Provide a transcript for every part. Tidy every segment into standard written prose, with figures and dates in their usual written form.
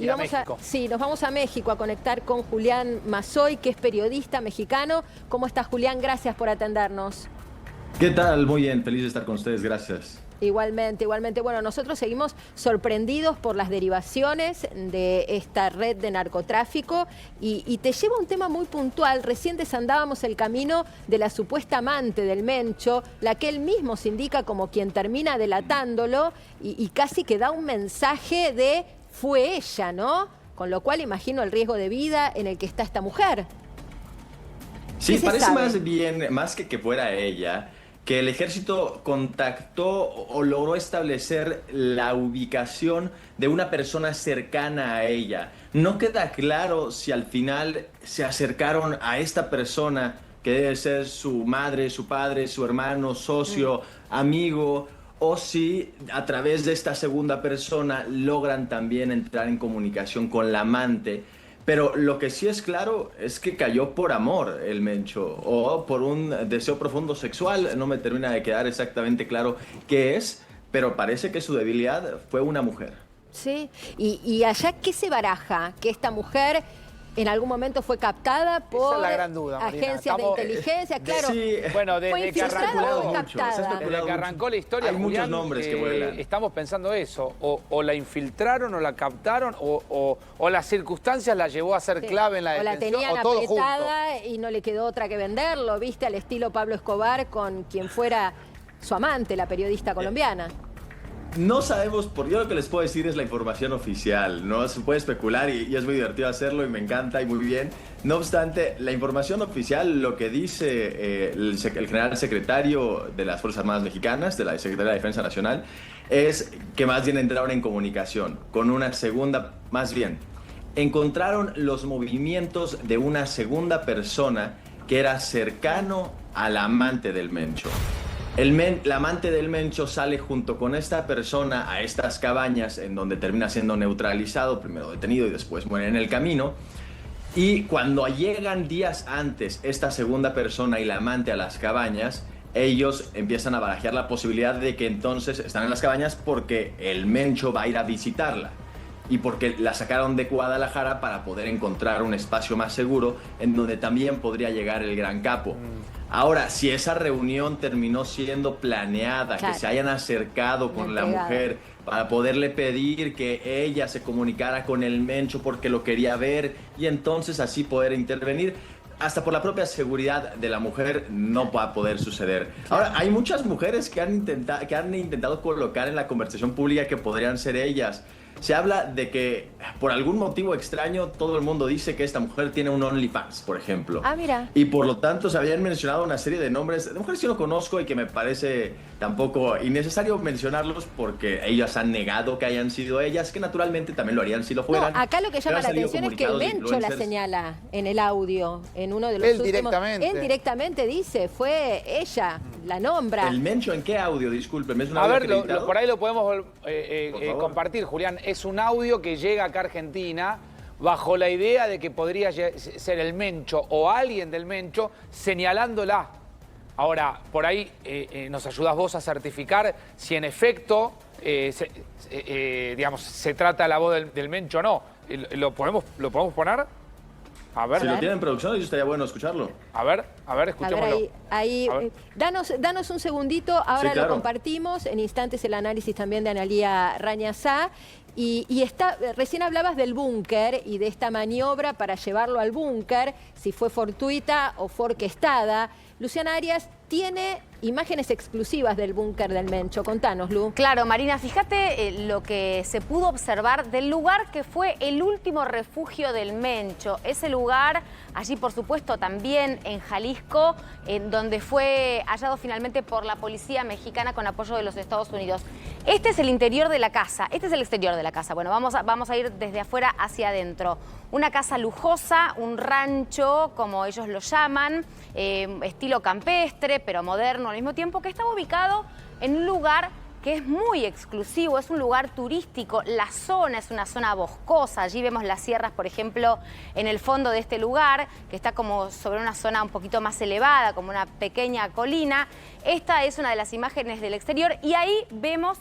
Y vamos a, sí, nos vamos a México a conectar con Julián Mazoy, que es periodista mexicano. ¿Cómo estás, Julián? Gracias por atendernos. ¿Qué tal? Muy bien, feliz de estar con ustedes, gracias. Igualmente, igualmente. Bueno, nosotros seguimos sorprendidos por las derivaciones de esta red de narcotráfico y te lleva un tema muy puntual. Recién desandábamos el camino de la supuesta amante del Mencho, la que él mismo se indica como quien termina delatándolo y casi que da un mensaje de fue ella, ¿no? Con lo cual imagino el riesgo de vida en el que está esta mujer. Sí, parece más bien, más que fuera ella, que el ejército contactó o logró establecer la ubicación de una persona cercana a ella. No queda claro si al final se acercaron a esta persona, que debe ser su madre, su padre, su hermano, socio, amigo, o si a través de esta segunda persona logran también entrar en comunicación con la amante. Pero lo que sí es claro es que cayó por amor el Mencho o por un deseo profundo sexual. No me termina de quedar exactamente claro qué es, pero parece que su debilidad fue una mujer. Sí, y allá, ¿qué se baraja? Que esta mujer en algún momento fue captada por esa es la gran duda, agencias de inteligencia, claro. Sí, bueno, fue desde que arrancó la historia, hay Julián, muchos nombres que vuelan. Estamos pensando eso, o la infiltraron, o la captaron, o las circunstancias la llevó a ser clave en la detención, o la tenían o todo apretada junto. y no le quedó otra que venderlo, viste, al estilo Pablo Escobar con quien fuera su amante, la periodista colombiana. No sabemos, porque yo lo que les puedo decir es la información oficial, no se puede especular y es muy divertido hacerlo y me encanta y muy bien. No obstante, la información oficial, lo que dice el general secretario de las Fuerzas Armadas Mexicanas, de la Secretaría de Defensa Nacional, es que más bien entraron en comunicación con una segunda, más bien, encontraron los movimientos de una segunda persona que era cercano al amante del Mencho. La amante del Mencho sale junto con esta persona a estas cabañas en donde termina siendo neutralizado, primero detenido y después muere en el camino. Y cuando llegan días antes esta segunda persona y la amante a las cabañas, ellos empiezan a barajear la posibilidad de que entonces están en las cabañas porque el Mencho va a ir a visitarla. Y porque la sacaron de Guadalajara para poder encontrar un espacio más seguro en donde también podría llegar el Gran Capo. Ahora, si esa reunión terminó siendo planeada, claro, que se hayan acercado con la mujer para poderle pedir que ella se comunicara con el Mencho porque lo quería ver y entonces así poder intervenir, hasta por la propia seguridad de la mujer no va a poder suceder. Ahora, hay muchas mujeres que han intentado colocar en la conversación pública que podrían ser ellas. Se habla de que, por algún motivo extraño, todo el mundo dice que esta mujer tiene un OnlyFans, por ejemplo. Ah, mira. Y por lo tanto se habían mencionado una serie de nombres de mujeres que yo no conozco y que me parece tampoco innecesario mencionarlos porque ellas han negado que hayan sido ellas, que naturalmente también lo harían si lo fueran. No, acá lo que llama la atención es que el Mencho la señala en el audio, en uno de los últimos. Directamente. Él directamente dice, fue ella, la nombra. ¿El Mencho en qué audio? Discúlpeme, ¿es un a audio ver, acreditado? por ahí lo podemos compartir, Julián. Es un audio que llega acá a Argentina bajo la idea de que podría ser el Mencho o alguien del Mencho señalándola. Ahora, por ahí nos ayudás vos a certificar si en efecto digamos, se trata la voz del Mencho o no. ¿Lo podemos poner? A ver. Si lo tienen en producción, yo estaría bueno escucharlo. A ver, escuchémoslo. Danos un segundito, ahora sí, claro, lo compartimos, en instantes el análisis también de Analía Rañazá. Y recién hablabas del búnker y de esta maniobra para llevarlo al búnker, si fue fortuita o fue orquestada. Luciana Arias tiene imágenes exclusivas del búnker del Mencho. Contanos, Lu. Claro, Marina, fíjate lo que se pudo observar del lugar que fue el último refugio del Mencho. Ese lugar, allí por supuesto también en Jalisco, donde fue hallado finalmente por la policía mexicana con apoyo de los Estados Unidos. Este es el interior de la casa, este es el exterior de la casa. Bueno, vamos a ir desde afuera hacia adentro. Una casa lujosa, un rancho, como ellos lo llaman, estilo campestre, pero moderno al mismo tiempo, que estaba ubicado en un lugar que es muy exclusivo, es un lugar turístico. La zona es una zona boscosa. Allí vemos las sierras, por ejemplo, en el fondo de este lugar, que está como sobre una zona un poquito más elevada, como una pequeña colina. Esta es una de las imágenes del exterior y ahí vemos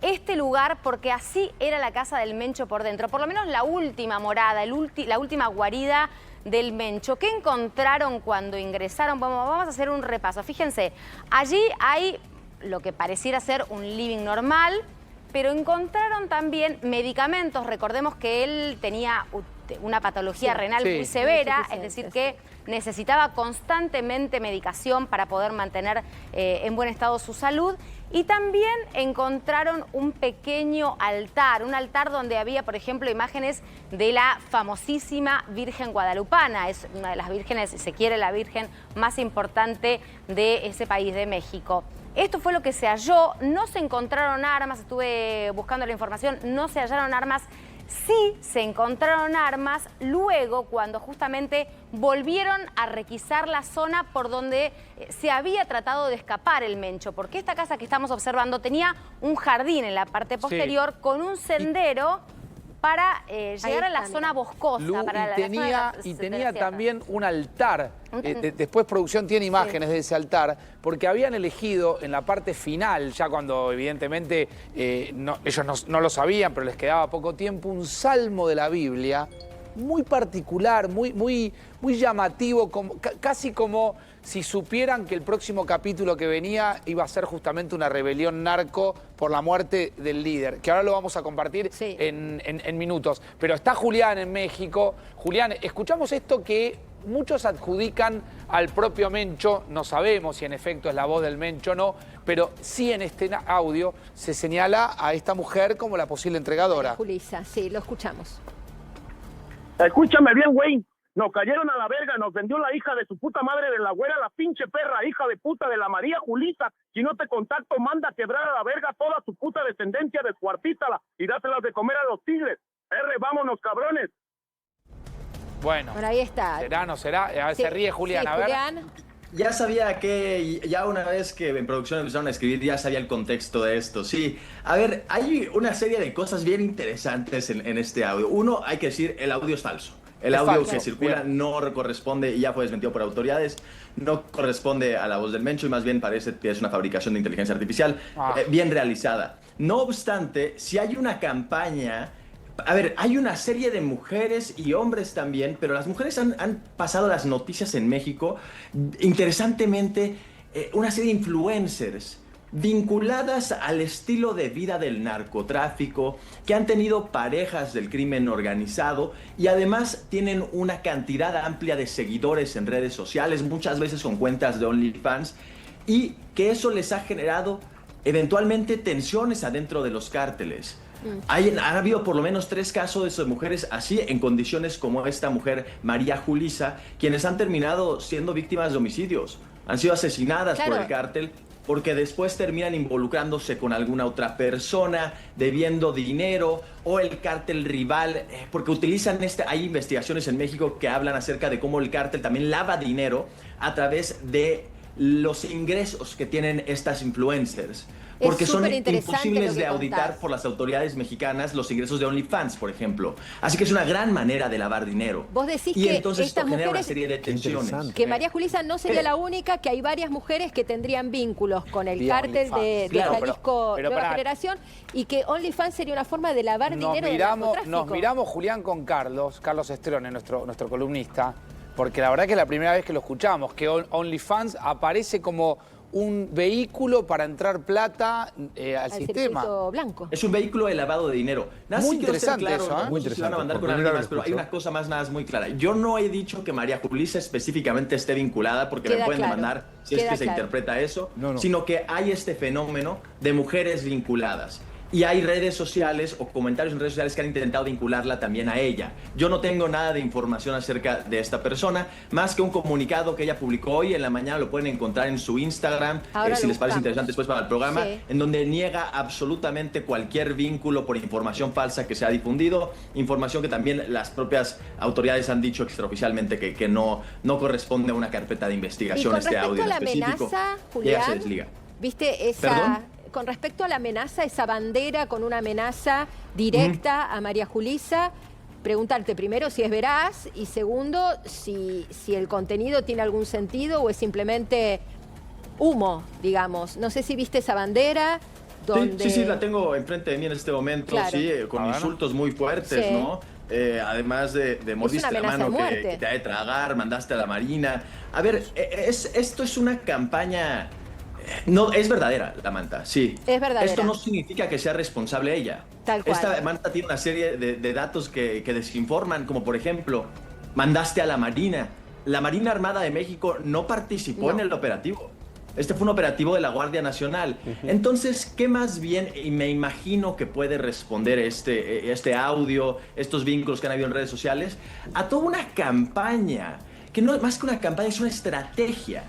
este lugar porque así era la casa del Mencho por dentro, por lo menos la última morada, la última guarida del Mencho. ¿Qué encontraron cuando ingresaron? Vamos a hacer un repaso. Fíjense, allí hay lo que pareciera ser un living normal, pero encontraron también medicamentos. Recordemos que él tenía una patología renal muy severa, es decir que necesitaba constantemente medicación para poder mantener en buen estado su salud. Y también encontraron un pequeño altar, un altar donde había, por ejemplo, imágenes de la famosísima Virgen Guadalupana. Es una de las vírgenes, si se quiere, la virgen más importante de ese país, de México. Esto fue lo que se halló, no se encontraron armas, estuve buscando la información, no se hallaron armas. Sí se encontraron armas luego cuando justamente volvieron a requisar la zona por donde se había tratado de escapar el Mencho, porque esta casa que estamos observando tenía un jardín en la parte posterior con un sendero para llegar a la zona boscosa. Lu, y tenía también un altar. Después producción tiene imágenes de ese altar, porque habían elegido en la parte final, ya cuando evidentemente ellos no lo sabían, pero les quedaba poco tiempo, un salmo de la Biblia muy particular, muy llamativo, casi como si supieran que el próximo capítulo que venía iba a ser justamente una rebelión narco por la muerte del líder, que ahora lo vamos a compartir en minutos. Pero está Julián en México. Julián, escuchamos esto que muchos adjudican al propio Mencho, no sabemos si en efecto es la voz del Mencho o no, pero sí en este audio se señala a esta mujer como la posible entregadora. Julissa, sí, lo escuchamos. Escúchame bien, güey. Nos cayeron a la verga, nos vendió la hija de su puta madre de la güera, la pinche perra, hija de puta de la María Julissa. Si no te contacto, manda a quebrar a la verga toda su puta descendencia, descuartítala y dáselas de comer a los tigres. Vámonos, cabrones. Bueno, ahí está. ¿Será, no será? A ver, se ríe Julián, a ver. Julián. Ya sabía que, ya una vez que en producción empezaron a escribir, ya sabía el contexto de esto. Sí, a ver, hay una serie de cosas bien interesantes en este audio. Uno, hay que decir, el audio es falso. El audio que circula no corresponde, y ya fue desmentido por autoridades, no corresponde a la voz del Mencho y más bien parece que es una fabricación de inteligencia artificial bien realizada. No obstante, si hay una campaña... A ver, hay una serie de mujeres y hombres también, pero las mujeres han pasado las noticias en México. Interesantemente, una serie de influencers vinculadas al estilo de vida del narcotráfico, que han tenido parejas del crimen organizado y además tienen una cantidad amplia de seguidores en redes sociales, muchas veces con cuentas de OnlyFans, y que eso les ha generado eventualmente tensiones adentro de los cárteles. Han habido por lo menos 3 casos de mujeres así, en condiciones como esta mujer, María Julissa, quienes han terminado siendo víctimas de homicidios. Han sido asesinadas por el cártel porque después terminan involucrándose con alguna otra persona, debiendo dinero, o el cártel rival, porque utilizan hay investigaciones en México que hablan acerca de cómo el cártel también lava dinero a través de los ingresos que tienen estas influencers. Porque son imposibles de auditar por las autoridades mexicanas los ingresos de OnlyFans, por ejemplo. Así que es una gran manera de lavar dinero. Vos decís y que entonces estas esto genera mujeres, una serie de tensiones. Que María Julissa no sería la única, que hay varias mujeres que tendrían vínculos con el cártel de Jalisco Nueva Generación, y que OnlyFans sería una forma de lavar dinero del narcotráfico. Nos miramos, Julián, con Carlos Estrone, nuestro columnista, porque la verdad que es la primera vez que lo escuchamos, que OnlyFans aparece como un vehículo para entrar plata al sistema. Blanco. Es un vehículo de lavado de dinero. Muy interesante claro, eso, ¿eh? Muy interesante. Van a mandar con alguien más, pero hay una cosa más muy clara. Yo no he dicho que María Julissa específicamente esté vinculada, porque me pueden demandar si es que se interpreta eso, sino que hay este fenómeno de mujeres vinculadas. Y hay redes sociales o comentarios en redes sociales que han intentado vincularla también a ella. Yo no tengo nada de información acerca de esta persona, más que un comunicado que ella publicó hoy en la mañana. Lo pueden encontrar en su Instagram, si les parece interesante después para el programa, en donde niega absolutamente cualquier vínculo por información falsa que se ha difundido, información que también las propias autoridades han dicho extraoficialmente que no corresponde a una carpeta de investigación este audio en específico. Amenaza, Julián, y ella se desliga. ¿Viste esa... ¿Perdón? Con respecto a la amenaza, esa bandera con una amenaza directa a María Julissa, preguntarte primero si es veraz y segundo si el contenido tiene algún sentido o es simplemente humo, digamos. No sé si viste esa bandera. donde... Sí, la tengo enfrente de mí en este momento, Claro. sí, con insultos muy fuertes, Sí. ¿no? Además de mordiste la amenaza de mano muerte. que te ha de tragar, mandaste a la Marina. A ver, esto es una campaña... No, es verdadera la manta, sí. Es verdadera. Esto no significa que sea responsable ella. Tal cual. Esta manta tiene una serie de datos que desinforman, como por ejemplo, mandaste a la Marina. La Marina Armada de México no participó en el operativo. Este fue un operativo de la Guardia Nacional. Entonces, ¿qué más bien? Y me imagino que puede responder este audio, estos vínculos que han habido en redes sociales, a toda una campaña, que no más que una campaña, es una estrategia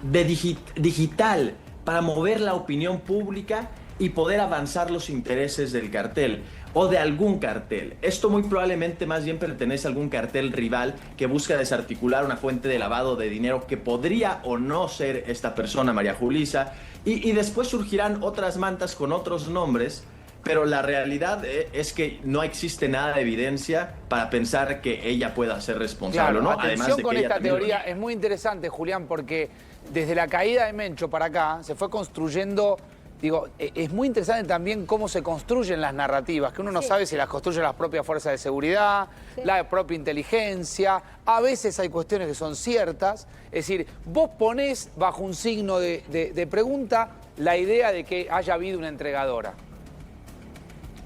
digital para mover la opinión pública y poder avanzar los intereses del cartel o de algún cartel. Esto muy probablemente más bien pertenece a algún cartel rival que busca desarticular una fuente de lavado de dinero que podría o no ser esta persona, María Julissa, y después surgirán otras mantas con otros nombres, pero la realidad es que no existe nada de evidencia para pensar que ella pueda ser responsable, Claro, ¿no? atención Además de con que ella esta también... teoría, es muy interesante, Julián, porque desde la caída de Mencho para acá se fue construyendo, digo, es muy interesante también cómo se construyen las narrativas, que uno no sabe si las construyen las propias fuerzas de seguridad, la propia inteligencia, a veces hay cuestiones que son ciertas, es decir, vos ponés bajo un signo de pregunta la idea de que haya habido una entregadora.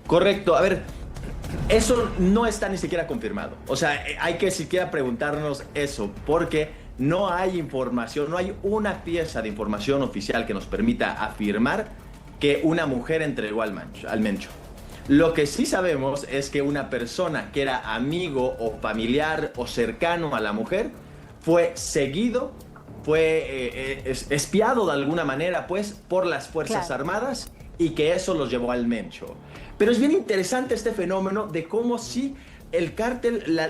Correcto, a ver, eso no está ni siquiera confirmado. O sea, hay que siquiera preguntarnos eso, porque no hay información, no hay una pieza de información oficial que nos permita afirmar que una mujer entregó al Mencho. Lo que sí sabemos es que una persona que era amigo o familiar o cercano a la mujer fue seguido, fue espiado de alguna manera, pues, por las Fuerzas Armadas, y que eso los llevó al Mencho. Pero es bien interesante este fenómeno de cómo sí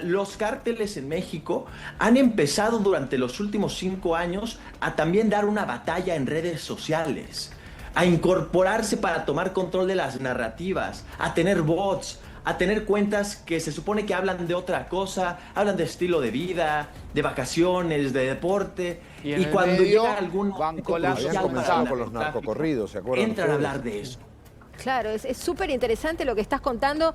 los cárteles en México han empezado durante los últimos 5 años a también dar una batalla en redes sociales, a incorporarse para tomar control de las narrativas, a tener bots, a tener cuentas que se supone que hablan de otra cosa, hablan de estilo de vida, de vacaciones, de deporte, y cuando llega algún habían comenzado con los narcocorridos, ¿se acuerdan? Entran a hablar de eso. Claro, es súper interesante lo que estás contando.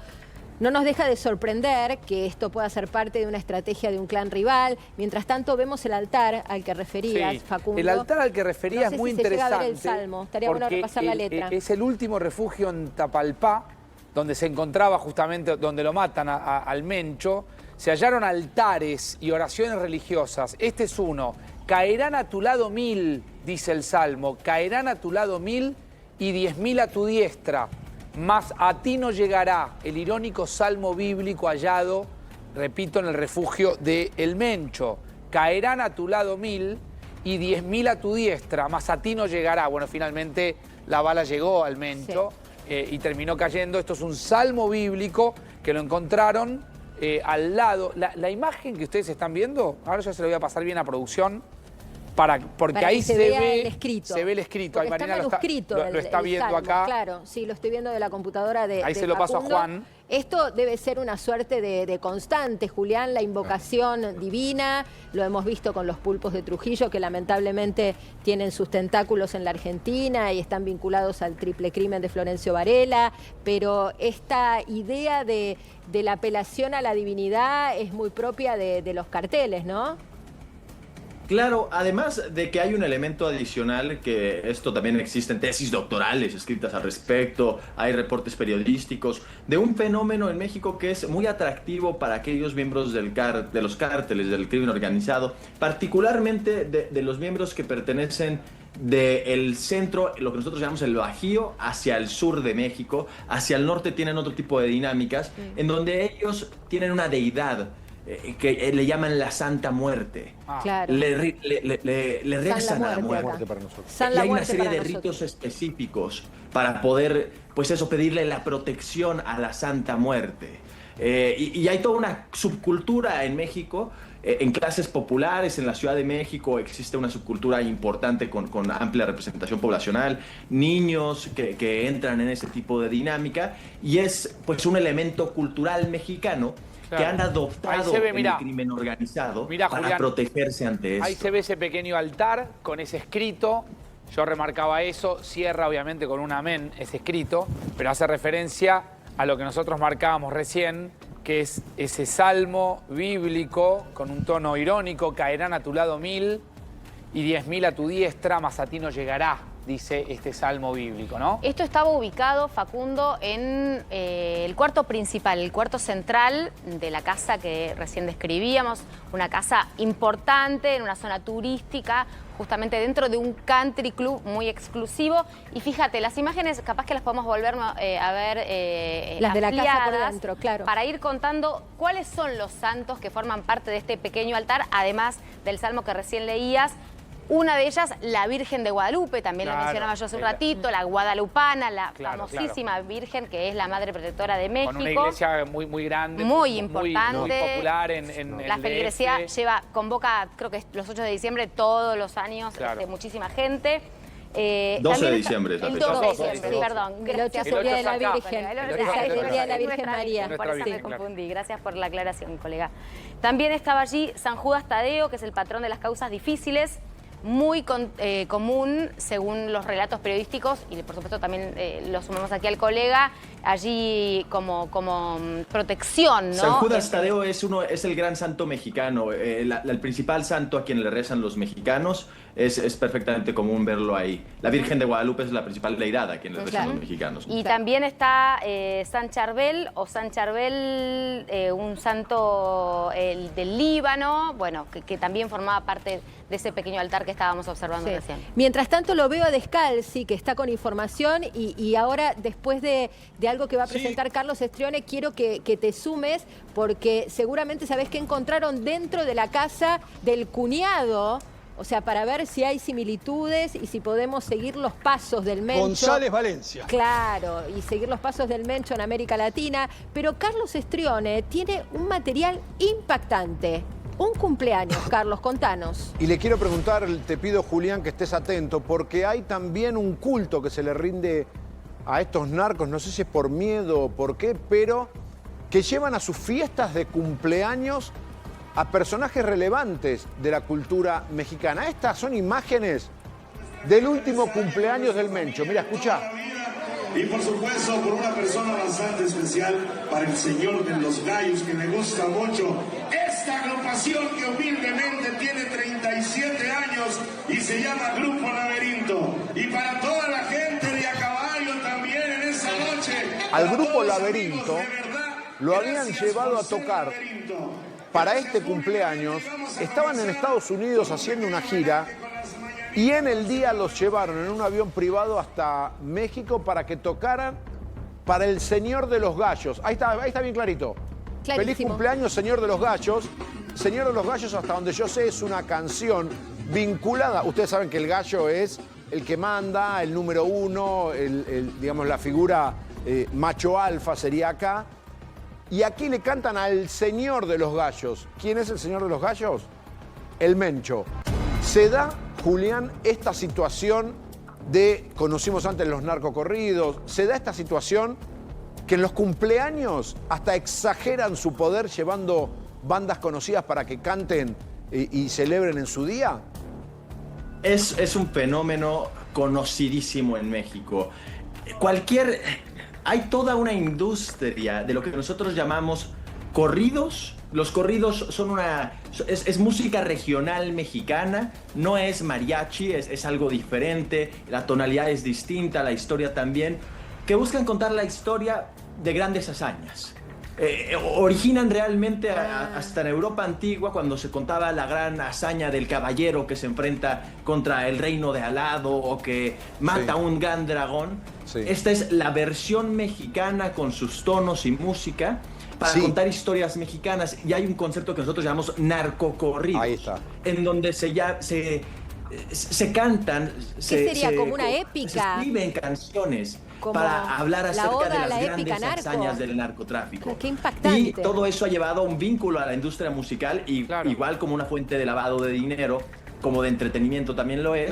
No nos deja de sorprender que esto pueda ser parte de una estrategia de un clan rival. Mientras tanto, vemos el altar al que referías, Facundo. El altar al que referías es muy interesante. Llega a ver el Salmo. Estaría bueno repasar la letra. Es el último refugio en Tapalpá, donde se encontraba justamente, donde lo matan al Mencho. Se hallaron altares y oraciones religiosas. Este es uno. Caerán a tu lado 1000, dice el Salmo. Caerán a tu lado 1000 y 10.000 a tu diestra. Mas a ti no llegará, el irónico salmo bíblico hallado, repito, en el refugio de El Mencho. Caerán a tu lado 1000 y 10.000 a tu diestra, mas a ti no llegará. Bueno, finalmente la bala llegó al Mencho y terminó cayendo. Esto es un salmo bíblico que lo encontraron al lado. La imagen que ustedes están viendo, ahora ya se lo voy a pasar bien a producción, porque para ahí que se ve el escrito. Se ve el escrito. Porque está manuscrito lo está viendo Salmo, acá. Claro, sí, lo estoy viendo de la computadora de Ahí se lo paso a Facundo. Juan. Esto debe ser una suerte de constante, Julián, la invocación divina. Lo hemos visto con los pulpos de Trujillo, que lamentablemente tienen sus tentáculos en la Argentina y están vinculados al triple crimen de Florencio Varela. Pero esta idea de la apelación a la divinidad es muy propia de los carteles, ¿no? Claro, además de que hay un elemento adicional, que esto también existe en tesis doctorales escritas al respecto, hay reportes periodísticos, de un fenómeno en México que es muy atractivo para aquellos miembros de los cárteles, del crimen organizado, particularmente de los miembros que pertenecen del centro, lo que nosotros llamamos el Bajío, hacia el sur de México. Hacia el norte tienen otro tipo de dinámicas, en donde ellos tienen una deidad que le llaman la Santa Muerte. Claro. Le rezan a la muerte. Para nosotros. Y hay una serie de ritos específicos para poder, pues eso, pedirle la protección a la Santa Muerte. Y hay toda una subcultura en México, en clases populares, en la Ciudad de México existe una subcultura importante con amplia representación poblacional, niños que entran en ese tipo de dinámica, y es pues un elemento cultural mexicano que han adoptado el crimen organizado para Julián, protegerse ante esto. Ahí se ve ese pequeño altar con ese escrito Yo remarcaba eso, cierra obviamente con un amén, es escrito, pero hace referencia a lo que nosotros marcábamos recién, que es ese salmo bíblico con un tono irónico: caerán a tu lado 1000 y 10.000 a tu diestra, mas a ti no llegará, dice este salmo bíblico, ¿no? Esto estaba ubicado, Facundo, en el cuarto principal, el cuarto central de la casa que recién describíamos, una casa importante en una zona turística, justamente dentro de un country club muy exclusivo. Y fíjate, las imágenes capaz que las podemos volver a ver las de la casa por ampliadas, dentro, claro. para ir contando cuáles son los santos que forman parte de este pequeño altar, además del salmo que recién leías. Una de ellas, la Virgen de Guadalupe, también lo mencionaba yo hace un ratito, la guadalupana, la famosísima Virgen que es la Madre Protectora de México. Con una iglesia muy grande, muy importante, muy popular en la feligresía convoca, creo que es los 8 de diciembre, todos los años, muchísima gente. 12 de diciembre. El 12 de diciembre, sí, perdón. El 8 es el Día de la Virgen. El Día de la Virgen María. Por eso me confundí. Gracias por la aclaración, colega. También estaba allí San Judas Tadeo, que es el patrón de las causas difíciles. Muy común, según los relatos periodísticos, y por supuesto también lo sumamos aquí al colega, allí como protección, ¿no? San Judas Tadeo es el gran santo mexicano, el principal santo a quien le rezan los mexicanos. Es perfectamente común verlo ahí. La Virgen de Guadalupe es la principal deidad a quien le rezan los mexicanos. Y también está San Charbel, un santo del Líbano, bueno, que también formaba parte de ese pequeño altar que estábamos observando recién. Mientras tanto lo veo a Descalzi, que está con información, y ahora, después de algo que va a presentar Carlos Estrione, quiero que te sumes, porque seguramente sabés que encontraron dentro de la casa del cuñado. O sea, para ver si hay similitudes y si podemos seguir los pasos del Mencho. González Valencia. Claro, y seguir los pasos del Mencho en América Latina. Pero Carlos Estrione tiene un material impactante. Un cumpleaños, Carlos, contanos. Y le quiero preguntar, te pido, Julián, que estés atento, porque hay también un culto que se le rinde a estos narcos, no sé si es por miedo o por qué, pero que llevan a sus fiestas de cumpleaños a personajes relevantes de la cultura mexicana. Estas son imágenes del último cumpleaños del Mencho. Mira, escucha. Y por supuesto, por una persona bastante especial, para el señor de los gallos, que me gusta mucho. Esta agrupación que humildemente tiene 37 años y se llama Grupo Laberinto. Y para toda la gente de a caballo también en esta noche. Al Grupo Laberinto lo habían llevado a tocar para este cumpleaños. Estaban en Estados Unidos haciendo una gira y en el día los llevaron en un avión privado hasta México para que tocaran para el Señor de los Gallos. Ahí está bien clarito. Clarísimo. Feliz cumpleaños, Señor de los Gallos. Señor de los Gallos, hasta donde yo sé, es una canción vinculada. Ustedes saben que el gallo es el que manda, el número uno, digamos, la figura macho alfa sería acá. Y aquí le cantan al Señor de los Gallos. ¿Quién es el Señor de los Gallos? El Mencho. Se da, Julián, esta situación conocimos antes los narcocorridos, se da esta situación que en los cumpleaños hasta exageran su poder llevando bandas conocidas para que canten y celebren en su día. Es un fenómeno conocidísimo en México. Hay toda una industria de lo que nosotros llamamos corridos. Los corridos son es música regional mexicana, no es mariachi, es algo diferente, la tonalidad es distinta, la historia también, que buscan contar la historia de grandes hazañas. Originan realmente hasta en Europa antigua, cuando se contaba la gran hazaña del caballero que se enfrenta contra el reino de al lado o que mata a un gran dragón. Sí. Esta es la versión mexicana con sus tonos y música para contar historias mexicanas. Y hay un concepto que nosotros llamamos narcocorridos. Ahí está. En donde se cantan, ¿Qué sería? Como una épica. Se escriben canciones para hablar acerca de las grandes hazañas del narcotráfico. Qué impactante. Y todo eso ha llevado a un vínculo a la industria musical, y igual como una fuente de lavado de dinero, como de entretenimiento también lo es,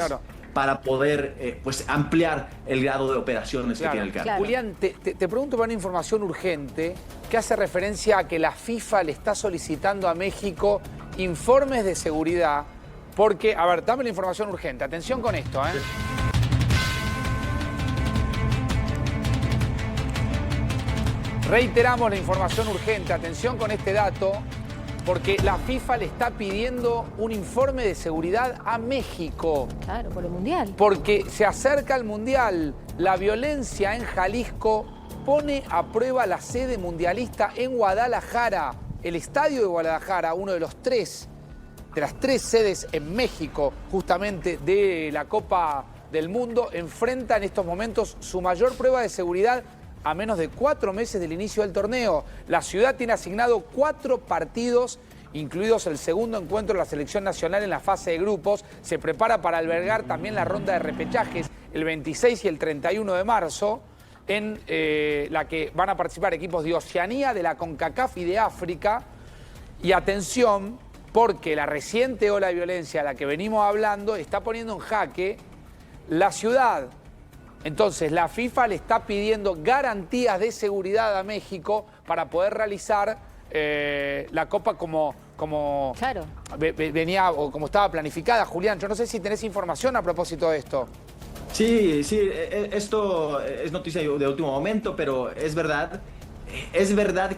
para poder pues ampliar el grado de operaciones que tiene el cartel. Julián, te pregunto por una información urgente que hace referencia a que la FIFA le está solicitando a México informes de seguridad, porque, a ver, dame la información urgente, atención con esto, Reiteramos la información urgente. Atención con este dato, porque la FIFA le está pidiendo un informe de seguridad a México. Claro, por el Mundial. Porque se acerca el Mundial. La violencia en Jalisco pone a prueba la sede mundialista en Guadalajara. El estadio de Guadalajara, uno de las tres sedes en México, justamente de la Copa del Mundo, enfrenta en estos momentos su mayor prueba de seguridad a menos de 4 meses del inicio del torneo. La ciudad tiene asignado 4 partidos, incluidos el segundo encuentro de la selección nacional en la fase de grupos. Se prepara para albergar también la ronda de repechajes el 26 y el 31 de marzo, en la que van a participar equipos de Oceanía, de la CONCACAF y de África. Y atención, porque la reciente ola de violencia a la que venimos hablando está poniendo en jaque la ciudad. Entonces, la FIFA le está pidiendo garantías de seguridad a México para poder realizar la Copa como claro. venía o como estaba planificada. Julián, yo no sé si tenés información a propósito de esto. Sí, esto es noticia de último momento, pero es verdad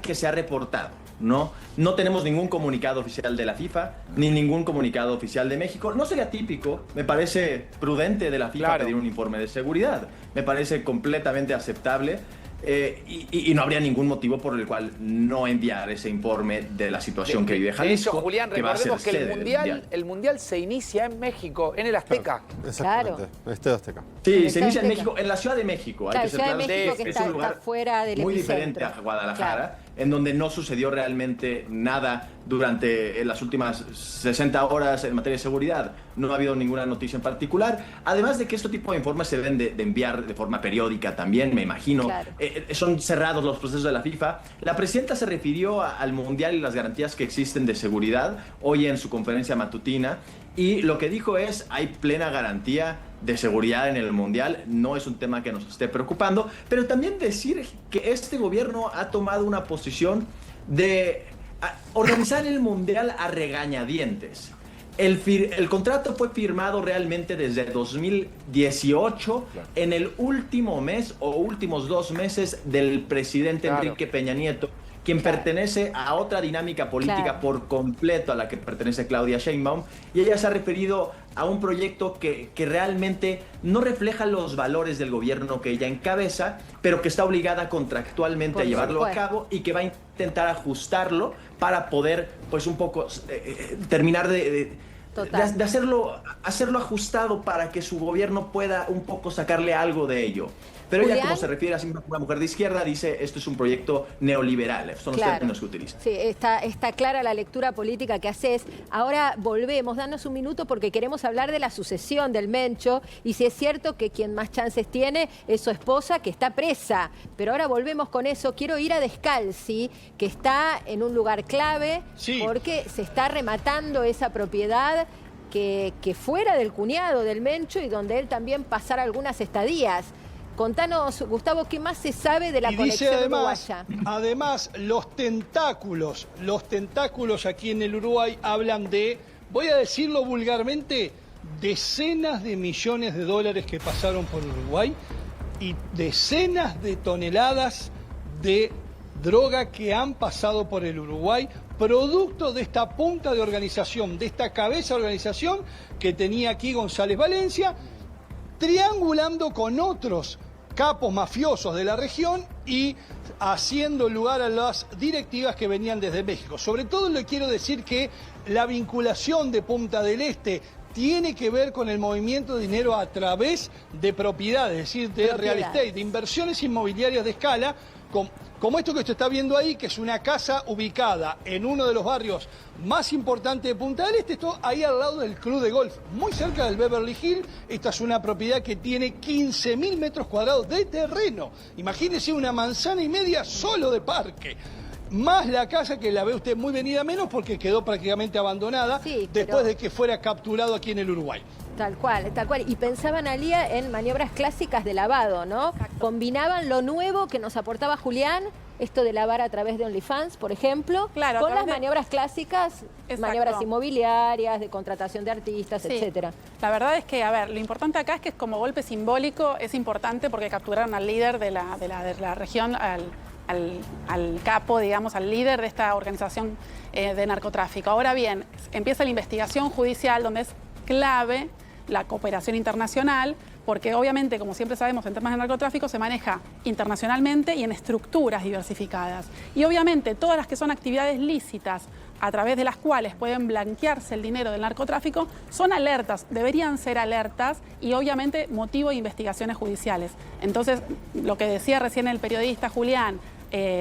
que se ha reportado, ¿no? No tenemos ningún comunicado oficial de la FIFA, ni ningún comunicado oficial de México. No sería típico, me parece prudente de la FIFA pedir un informe de seguridad. Me parece completamente aceptable. Y no habría ningún motivo por el cual no enviar ese informe de la situación que vive Jalisco. De hecho, Julián, recordemos que el mundial se inicia en México, en el Azteca. Claro, exactamente, el Estadio Azteca. Sí, se inicia en México, en la Ciudad de México. Claro, hay que ser Ciudad de México, que es un lugar está fuera del muy epicentro. diferente a Guadalajara, Claro. en donde no sucedió realmente nada durante las últimas 60 horas en materia de seguridad. No ha habido ninguna noticia en particular. Además de que este tipo de informes se deben de enviar de forma periódica también, me imagino. Claro. Son cerrados los procesos de la FIFA. La presidenta se refirió al Mundial y las garantías que existen de seguridad hoy en su conferencia matutina. Y lo que dijo es, hay plena garantía de seguridad en el Mundial, no es un tema que nos esté preocupando, pero también decir que este gobierno ha tomado una posición de organizar el Mundial a regañadientes. El contrato fue firmado realmente desde 2018, en el último mes o últimos 2 meses del presidente Enrique Peña Nieto, quien pertenece a otra dinámica política por completo a la que pertenece Claudia Sheinbaum, y ella se ha referido a un proyecto que realmente no refleja los valores del gobierno que ella encabeza, pero que está obligada contractualmente a llevarlo a cabo y que va a intentar ajustarlo para poder, pues un poco, terminar de hacerlo ajustado para que su gobierno pueda un poco sacarle algo de ello. Pero ella, como se refiere a sí misma como una mujer de izquierda, dice esto es un proyecto neoliberal. Son los términos que utiliza. Sí, está clara la lectura política que haces. Ahora volvemos, danos un minuto porque queremos hablar de la sucesión del Mencho y si es cierto que quien más chances tiene es su esposa, que está presa. Pero ahora volvemos con eso. Quiero ir a Descalzi, que está en un lugar clave porque se está rematando esa propiedad que fuera del cuñado del Mencho y donde él también pasara algunas estadías. Contanos, Gustavo, ¿qué más se sabe de la conexión uruguaya? Además, los tentáculos aquí en el Uruguay hablan de, voy a decirlo vulgarmente, decenas de millones de dólares que pasaron por Uruguay y decenas de toneladas de droga que han pasado por el Uruguay, producto de esta punta de organización, de esta cabeza de organización que tenía aquí González Valencia, triangulando con otros capos mafiosos de la región y haciendo lugar a las directivas que venían desde México. Sobre todo le quiero decir que la vinculación de Punta del Este tiene que ver con el movimiento de dinero a través de propiedades, es decir, de real estate, de inversiones inmobiliarias de escala, como esto que usted está viendo ahí, que es una casa ubicada en uno de los barrios más importantes de Punta del Este, esto ahí al lado del club de golf, muy cerca del Beverly Hills. Esta es una propiedad que tiene 15.000 metros cuadrados de terreno. Imagínese una manzana y media solo de parque. Más la casa que la ve usted muy venida menos porque quedó prácticamente abandonada después de que fuera capturado aquí en el Uruguay. Tal cual, tal cual. Y pensaban, Alía, en maniobras clásicas de lavado, ¿no? Exacto. Combinaban lo nuevo que nos aportaba Julián, esto de lavar a través de OnlyFans, por ejemplo, con las maniobras clásicas, maniobras inmobiliarias, de contratación de artistas, etcétera. La verdad es que, a ver, lo importante acá es que como golpe simbólico es importante porque capturaron al líder de la región, al al capo, digamos, al líder de esta organización de narcotráfico. Ahora bien, empieza la investigación judicial donde es clave la cooperación internacional, porque obviamente, como siempre sabemos, en temas de narcotráfico se maneja internacionalmente y en estructuras diversificadas. Y obviamente todas las que son actividades lícitas a través de las cuales pueden blanquearse el dinero del narcotráfico son alertas, deberían ser alertas y obviamente motivo de investigaciones judiciales. Entonces, lo que decía recién el periodista Julián,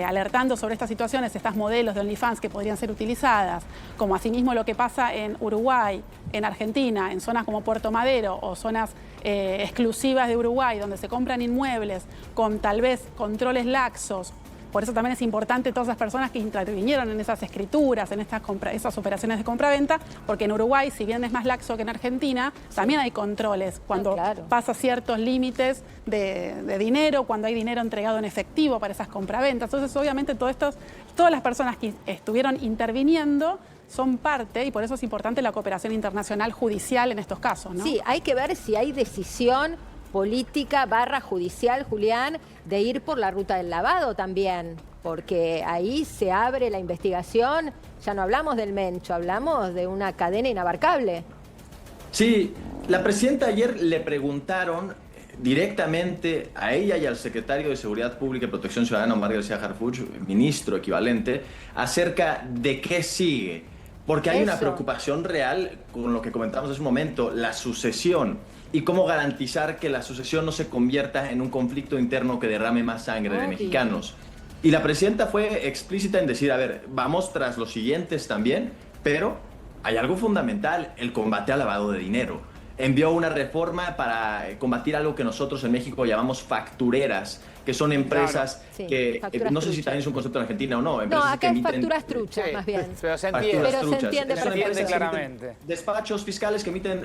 alertando sobre estas situaciones, estas modelos de OnlyFans que podrían ser utilizadas, como asimismo lo que pasa en Uruguay, en Argentina, en zonas como Puerto Madero o zonas exclusivas de Uruguay, donde se compran inmuebles con tal vez controles laxos. Por eso también es importante todas las personas que intervinieron en esas escrituras, en esas operaciones de compraventa, porque en Uruguay, si bien es más laxo que en Argentina, también hay controles cuando pasa ciertos límites de dinero, cuando hay dinero entregado en efectivo para esas compraventas. Entonces, obviamente, todas las personas que estuvieron interviniendo son parte, y por eso es importante la cooperación internacional judicial en estos casos, ¿no? Sí, hay que ver si hay decisión política / judicial, Julián, de ir por la ruta del lavado también, porque ahí se abre la investigación, ya no hablamos del Mencho, hablamos de una cadena inabarcable. Sí, la presidenta ayer le preguntaron directamente a ella y al secretario de Seguridad Pública y Protección Ciudadana, Omar García Harfuch, ministro equivalente, acerca de qué sigue, porque hay una preocupación real con lo que comentamos hace un momento, la sucesión. Y cómo garantizar que la sucesión no se convierta en un conflicto interno que derrame más sangre de mexicanos. Y la presidenta fue explícita en decir, a ver, vamos tras los siguientes también, pero hay algo fundamental, el combate al lavado de dinero. Envió una reforma para combatir algo que nosotros en México llamamos factureras, que son empresas que, no sé si también es un concepto en Argentina o no. No, acá es facturas truchas, más bien. Pero se entiende. Pero se entiende claramente. Despachos fiscales que emiten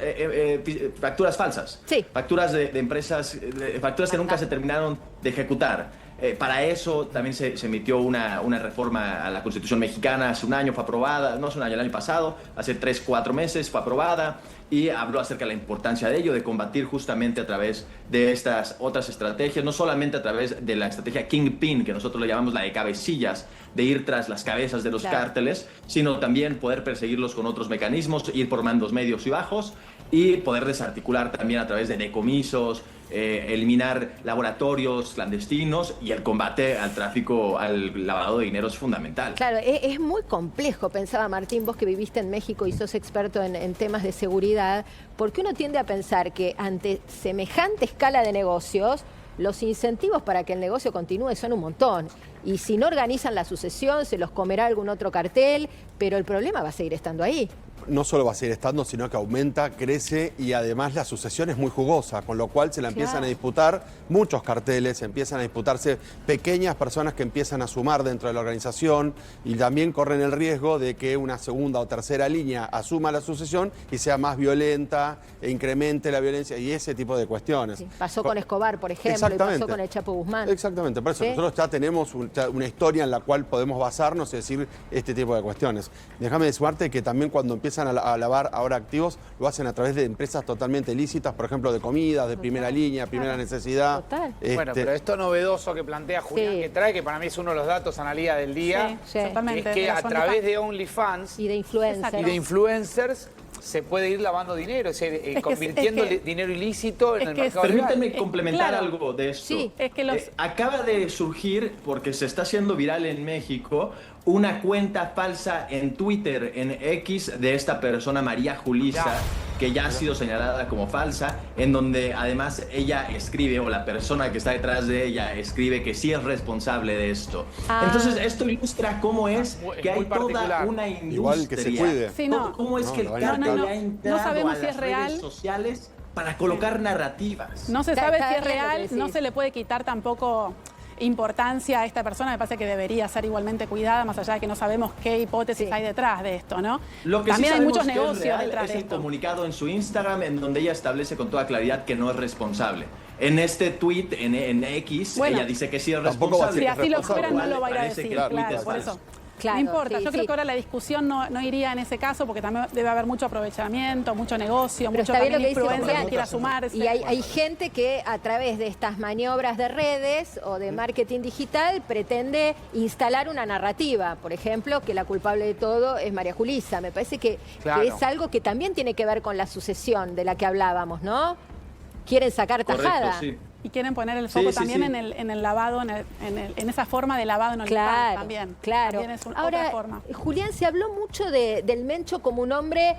facturas falsas. Sí. Facturas de empresas, facturas que nunca se terminaron de ejecutar. Para eso también se emitió una reforma a la Constitución mexicana. Hace un año fue aprobada, no hace un año, el año pasado, hace 3, 4 meses fue aprobada y habló acerca de la importancia de ello, de combatir justamente a través de estas otras estrategias, no solamente a través de la estrategia Kingpin, que nosotros le llamamos la de cabecillas, de ir tras las cabezas de los cárteles, sino también poder perseguirlos con otros mecanismos, ir por mandos medios y bajos y poder desarticular también a través de decomisos, eliminar laboratorios clandestinos, y el combate al tráfico, al lavado de dinero es fundamental. Claro, es muy complejo, pensaba Martín, vos que viviste en México y sos experto en temas de seguridad, porque uno tiende a pensar que ante semejante escala de negocios, los incentivos para que el negocio continúe son un montón. Y si no organizan la sucesión, se los comerá algún otro cartel, pero el problema va a seguir estando ahí. No solo va a seguir estando, sino que aumenta, crece y además la sucesión es muy jugosa, con lo cual se la empiezan a disputar muchos carteles, empiezan a disputarse pequeñas personas que empiezan a sumar dentro de la organización y también corren el riesgo de que una segunda o tercera línea asuma la sucesión y sea más violenta e incremente la violencia y ese tipo de cuestiones. Sí, pasó con Escobar, por ejemplo, y pasó con el Chapo Guzmán. Exactamente, por eso nosotros ya tenemos una historia en la cual podemos basarnos y decir este tipo de cuestiones. Déjame decirte que también cuando empiezan a lavar ahora activos, lo hacen a través de empresas totalmente ilícitas, por ejemplo, de comidas, de primera línea, primera necesidad. Bueno, pero esto novedoso que plantea Julián, que trae, que para mí es uno de los datos, Analía, del día, es que a través de OnlyFans y de influencers se puede ir lavando dinero, convirtiendo dinero ilícito en el mercado legal. Permítanme complementar algo de esto. Sí, es que acaba de surgir, porque se está haciendo viral en México, una cuenta falsa en Twitter, en X, de esta persona, María Julissa, que ya ha sido señalada como falsa, en donde además ella escribe, o la persona que está detrás de ella escribe que sí es responsable de esto. Entonces esto ilustra cómo es que hay toda una industria. Igual que se cuide. Sí, no. Cómo es que el cártel ha entrado sabemos a si las es real. redes sociales para colocar narrativas. No se sabe si es real, no se le puede quitar tampoco importancia a esta persona, me parece que debería ser igualmente cuidada, más allá de que no sabemos qué hipótesis hay detrás de esto, ¿no? Lo que también sí hay muchos que negocios es real detrás es de el esto. comunicado en su Instagram, en donde ella establece con toda claridad que no es responsable. En este tweet, en X, ella dice que sí es responsable. Si así lo fuera, no lo va a ir a decir, claro, por eso. Claro, no importa, sí, yo creo sí. que ahora la discusión no iría en ese caso porque también debe haber mucho aprovechamiento, mucho negocio, Pero mucho está bien también lo que dice influencia que Julián. quiera sumarse. Y hay gente que a través de estas maniobras de redes o de marketing digital pretende instalar una narrativa. Por ejemplo, que la culpable de todo es María Julissa. Me parece que es algo que también tiene que ver con la sucesión de la que hablábamos, ¿no? Quieren sacar tajada. Correcto, sí. Y quieren poner el foco también sí. en el lavado, en esa forma de lavado en OnlyFans Claro, también. claro. También es Ahora, otra forma. Julián, se habló mucho del Mencho como un hombre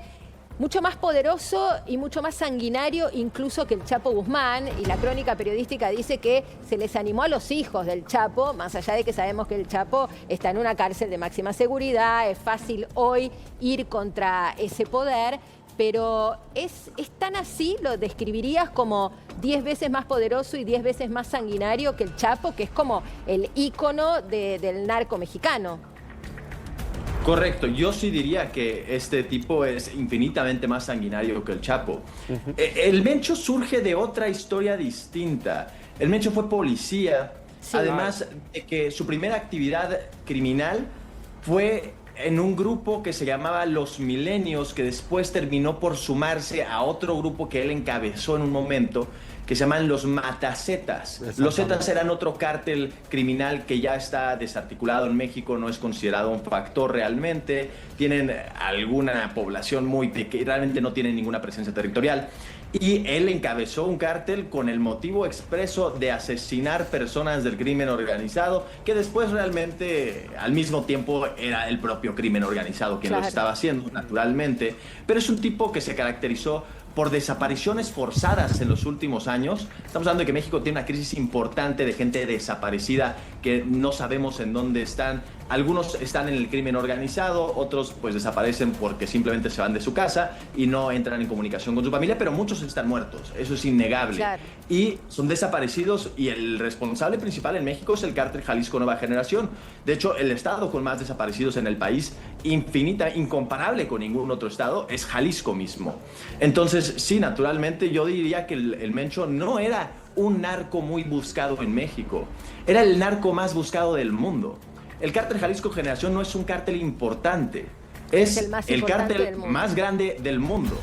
mucho más poderoso y mucho más sanguinario incluso que el Chapo Guzmán, y la crónica periodística dice que se les animó a los hijos del Chapo, más allá de que sabemos que el Chapo está en una cárcel de máxima seguridad, es fácil hoy ir contra ese poder, pero ¿es tan así? ¿Lo describirías como 10 veces más poderoso y 10 veces más sanguinario que el Chapo, que es como el ícono del narco mexicano? Correcto, yo sí diría que este tipo es infinitamente más sanguinario que el Chapo. El Mencho surge de otra historia distinta. El Mencho fue policía, además de que su primera actividad criminal fue en un grupo que se llamaba Los Milenios, que después terminó por sumarse a otro grupo que él encabezó en un momento, que se llaman los Matazetas. Los Zetas eran otro cártel criminal que ya está desarticulado en México, no es considerado un factor realmente, tienen alguna población muy pequeña, realmente no tienen ninguna presencia territorial. Y él encabezó un cártel con el motivo expreso de asesinar personas del crimen organizado, que después realmente al mismo tiempo era el propio crimen organizado quien lo estaba haciendo, naturalmente. Pero es un tipo que se caracterizó por desapariciones forzadas en los últimos años. Estamos hablando de que México tiene una crisis importante de gente desaparecida que no sabemos en dónde están. Algunos están en el crimen organizado, otros pues desaparecen porque simplemente se van de su casa y no entran en comunicación con su familia, pero muchos están muertos, eso es innegable. Claro. Y son desaparecidos y el responsable principal en México es el cártel Jalisco Nueva Generación. De hecho, el estado con más desaparecidos en el país, incomparable con ningún otro estado, es Jalisco mismo. Entonces, sí, naturalmente yo diría que el Mencho no era un narco muy buscado en México, era el narco más buscado del mundo. El cártel Jalisco Generación no es un cártel importante, es el cártel más grande del mundo.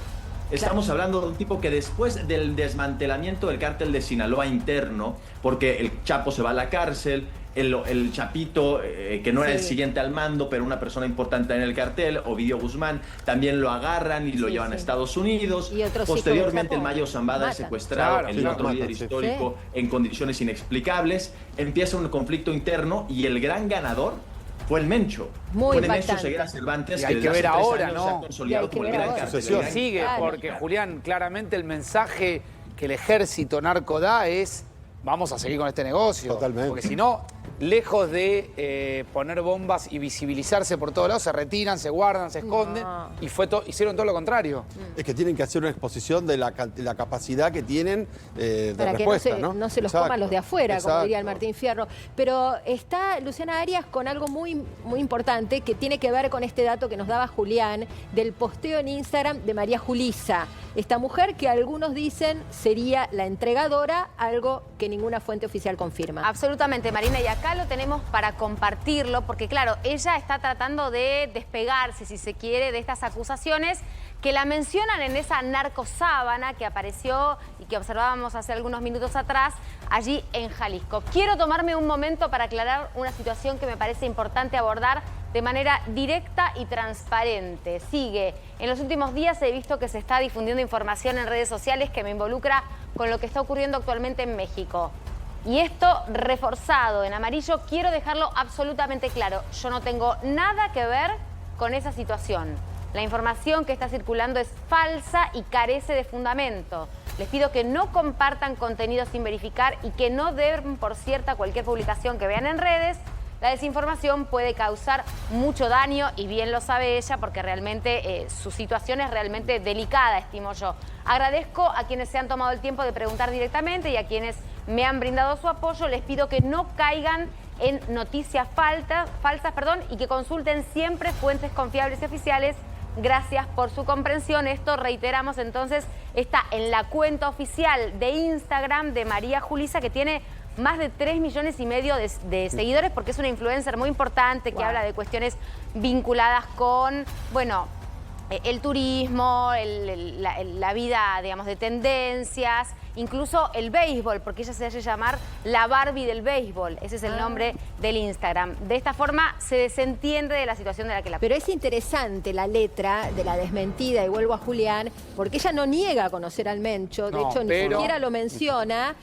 Estamos hablando de un tipo que después del desmantelamiento del cártel de Sinaloa interno, porque el Chapo se va a la cárcel, el Chapito, que no era el siguiente al mando, pero una persona importante en el cartel, Ovidio Guzmán, también lo agarran y lo llevan a Estados Unidos. Posteriormente el Mayo Zambada es secuestrado, el otro líder histórico, en condiciones inexplicables. Empieza un conflicto interno y el gran ganador fue el Mencho. Muy fue el Mencho Ceguera Cervantes, y hay que ver ahora, ¿no? Se ha consolidado como el gran cartel. Sigue, porque Julián, claramente el mensaje que el ejército narco da es: vamos a seguir con este negocio. Totalmente. Porque si no, lejos de poner bombas y visibilizarse por todos lados, se retiran, se guardan, se esconden, y hicieron todo lo contrario. Es que tienen que hacer una exposición de la capacidad que tienen de para respuesta, que no se los coman los de afuera, como diría el Martín Fierro. Pero está Luciana Arias con algo muy, muy importante que tiene que ver con este dato que nos daba Julián del posteo en Instagram de María Julissa. Esta mujer que algunos dicen sería la entregadora, algo que ninguna fuente oficial confirma. Absolutamente, Marina, y acá lo tenemos para compartirlo, porque claro, ella está tratando de despegarse, si se quiere, de estas acusaciones que la mencionan en esa narcosábana que apareció y que observábamos hace algunos minutos atrás allí en Jalisco. Quiero tomarme un momento para aclarar una situación que me parece importante abordar de manera directa y transparente. Sigue. En los últimos días he visto que se está difundiendo información en redes sociales que me involucra con lo que está ocurriendo actualmente en México. Y esto reforzado en amarillo, quiero dejarlo absolutamente claro. Yo no tengo nada que ver con esa situación. La información que está circulando es falsa y carece de fundamento. Les pido que no compartan contenido sin verificar y que no den por cierta cualquier publicación que vean en redes. La desinformación puede causar mucho daño y bien lo sabe ella porque realmente su situación es realmente delicada, estimo yo. Agradezco a quienes se han tomado el tiempo de preguntar directamente y a quienes me han brindado su apoyo. Les pido que no caigan en noticias falsas, y que consulten siempre fuentes confiables y oficiales. Gracias por su comprensión. Esto, reiteramos entonces, está en la cuenta oficial de Instagram de María Julissa, que tiene más de 3,5 millones de seguidores, porque es una influencer muy importante que habla de cuestiones vinculadas con, bueno, el turismo, la vida, digamos, de tendencias, incluso el béisbol, porque ella se hace llamar la Barbie del béisbol. Ese es el nombre del Instagram. De esta forma se desentiende de la situación de la que la... Pero es interesante la letra de la desmentida, y vuelvo a Julián, porque ella no niega conocer al Mencho, de hecho ni siquiera lo menciona.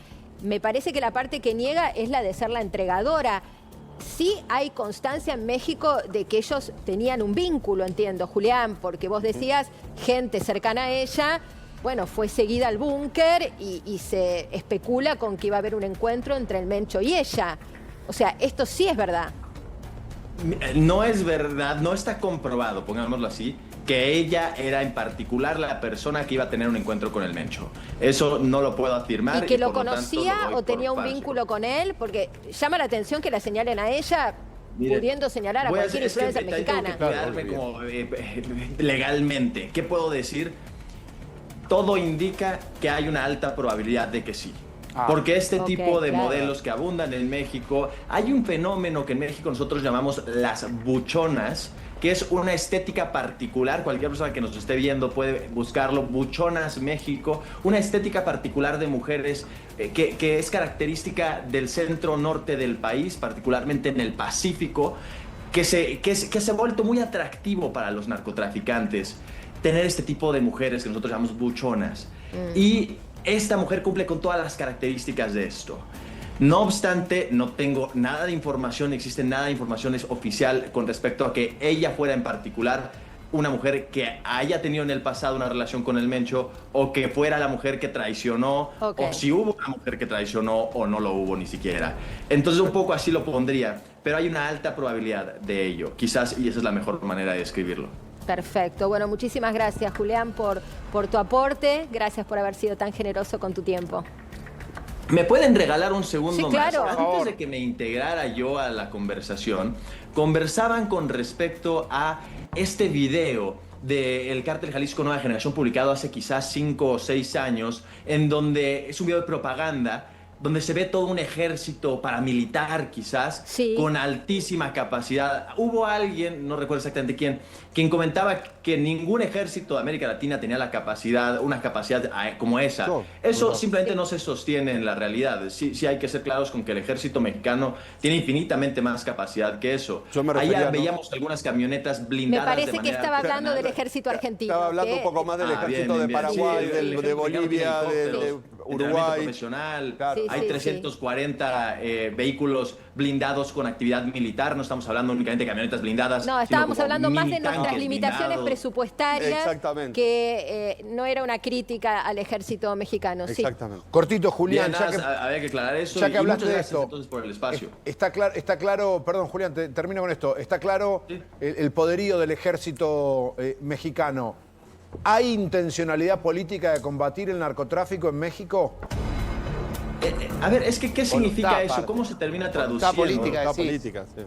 Me parece que la parte que niega es la de ser la entregadora. Sí hay constancia en México de que ellos tenían un vínculo, entiendo, Julián, porque vos decías, gente cercana a ella, bueno, fue seguida al búnker y se especula con que iba a haber un encuentro entre el Mencho y ella. O sea, esto sí es verdad. No es verdad, no está comprobado, pongámoslo así, que ella era en particular la persona que iba a tener un encuentro con el Mencho. Eso no lo puedo afirmar. ¿Y que lo por lo conocía tanto, lo o doy tenía por un falso. vínculo con él? Porque llama la atención que la señalen a ella, Mire, pudiendo señalar a voy cualquier es que influencer mexicana. Tengo que cuidarme como, legalmente. ¿Qué puedo decir? Todo indica que hay una alta probabilidad de que sí. Porque este tipo de modelos que abundan en México, hay un fenómeno que en México nosotros llamamos las buchonas, que es una estética particular. Cualquier persona que nos esté viendo puede buscarlo. Buchonas México, una estética particular de mujeres que es característica del centro norte del país, particularmente en el Pacífico, que se ha vuelto muy atractivo para los narcotraficantes tener este tipo de mujeres que nosotros llamamos buchonas. Y esta mujer cumple con todas las características de esto. No obstante, no tengo nada de información, existe nada de información oficial con respecto a que ella fuera en particular una mujer que haya tenido en el pasado una relación con el Mencho, o que fuera la mujer que traicionó, o si hubo una mujer que traicionó o no lo hubo ni siquiera. Entonces un poco así lo pondría, pero hay una alta probabilidad de ello, quizás, y esa es la mejor manera de describirlo. Perfecto. Bueno, muchísimas gracias, Julián, por tu aporte. Gracias por haber sido tan generoso con tu tiempo. ¿Me pueden regalar un segundo Sí, claro. más? Antes de que me integrara yo a la conversación, conversaban con respecto a este video del Cártel Jalisco Nueva Generación publicado hace quizás 5 o 6 años, en donde es un video de propaganda, donde se ve todo un ejército paramilitar quizás, con altísima capacidad. Hubo alguien, no recuerdo exactamente quién, quien comentaba que ningún ejército de América Latina tenía la capacidad, una capacidad como esa. Eso simplemente no se sostiene en la realidad. Sí hay que ser claros con que el ejército mexicano tiene infinitamente más capacidad que eso. Allá veíamos algunas camionetas blindadas. Me parece que estaba hablando del ejército argentino. Estaba hablando un poco más del ejército de Paraguay, de Bolivia, de Uruguay. Profesional. Hay 340 vehículos blindados con actividad militar. No estamos hablando únicamente de camionetas blindadas. No, estábamos hablando más de nuestras tanques limitaciones blindados. presupuestarias, que no era una crítica al ejército mexicano. Exactamente. Cortito, Julián. Bien, había que aclarar eso. Ya que hablaste muchas de gracias esto, entonces por el espacio. Está claro, perdón, Julián, termino con esto. Está claro el poderío del ejército mexicano. ¿Hay intencionalidad política de combatir el narcotráfico en México? A ver, es que ¿qué significa eso? ¿Cómo se termina traduciendo? Voluntad política, sí.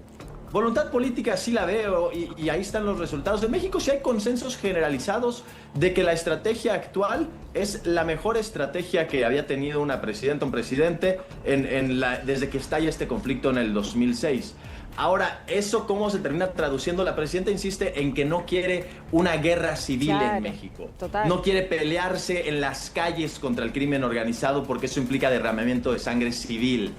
Voluntad política sí la veo y ahí están los resultados. En México sí hay consensos generalizados de que la estrategia actual es la mejor estrategia que había tenido una presidenta, un presidente desde que estalla este conflicto en el 2006. Ahora, ¿eso cómo se termina traduciendo? La presidenta insiste en que no quiere una guerra civil en México. No quiere pelearse en las calles contra el crimen organizado porque eso implica derramamiento de sangre civil.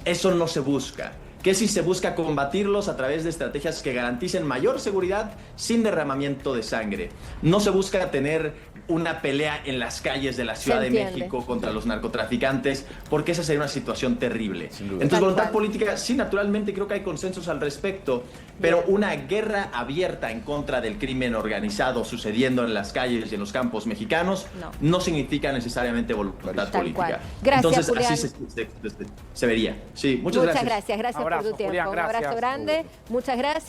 Eso no se busca. Que si se busca combatirlos a través de estrategias que garanticen mayor seguridad sin derramamiento de sangre. No se busca tener una pelea en las calles de la Ciudad de México contra los narcotraficantes, porque esa sería una situación terrible. Entonces, voluntad política, sí, naturalmente creo que hay consensos al respecto, pero una guerra abierta en contra del crimen organizado sucediendo en las calles y en los campos mexicanos no significa necesariamente voluntad política. Gracias, entonces, Julián. así se vería. Sí, muchas gracias. Gracias por tu tiempo. Julián, un abrazo grande. Muchas gracias.